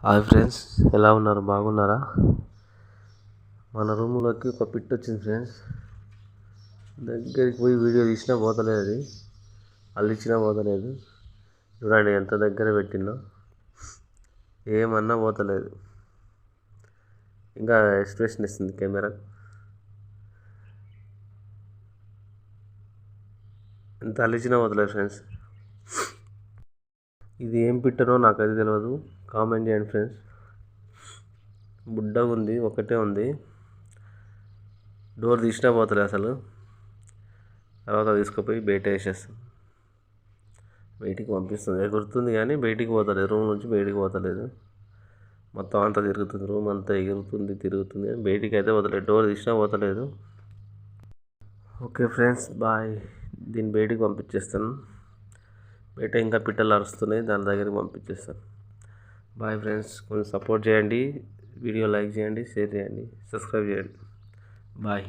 Hi friends, ఎలా ఉన్నారు? బాగున్నారా? మన రూమ్లోకి ఒక పిట్ వచ్చింది ఫ్రెండ్స్. దగ్గరికి పోయి వీడియో తీసినా పోతలేదు, అది అల్లిచ్చినా పోతలేదు. చూడండి ఎంత దగ్గర పెట్టిందో, ఏమన్నా పోతలేదు. ఇంకా ఎక్స్ప్రెషన్ ఇస్తుంది కెమెరా. ఎంత అల్లిచ్చినా పోతలేదు ఫ్రెండ్స్. ఇది ఏం పిట్టనో నాకు అది తెలియదు, కామెంట్ చేయండి ఫ్రెండ్స్. బుడ్డగా ఉంది, ఒకటే ఉంది. డోర్ తీసినా పోతలేదు అసలు. తర్వాత తీసుకుపోయి బయట వేసేస్తాం. బయటికి పంపిస్తుంది, ఎగురుతుంది కానీ బయటికి పోతలేదు. రూమ్ నుంచి బయటికి పోతలేదు. మొత్తం అంతా తిరుగుతుంది, రూమ్ అంతా ఎగురుతుంది తిరుగుతుంది కానీ బయటికి అయితే పోతలేదు. డోర్ తీసినా పోతలేదు. Okay friends, bye. దీన్ని బయటికి పంపించేస్తాను. బయట ఇంకా పిట్టలు అరుస్తున్నాయి, దాని దగ్గరికి పంపించేస్తాను. బాయ్ ఫ్రెండ్స్, కొంచెం సపోర్ట్ చేయండి. వీడియో లైక్ చేయండి, షేర్ చేయండి, సబ్స్క్రైబ్ చేయండి. బాయ్.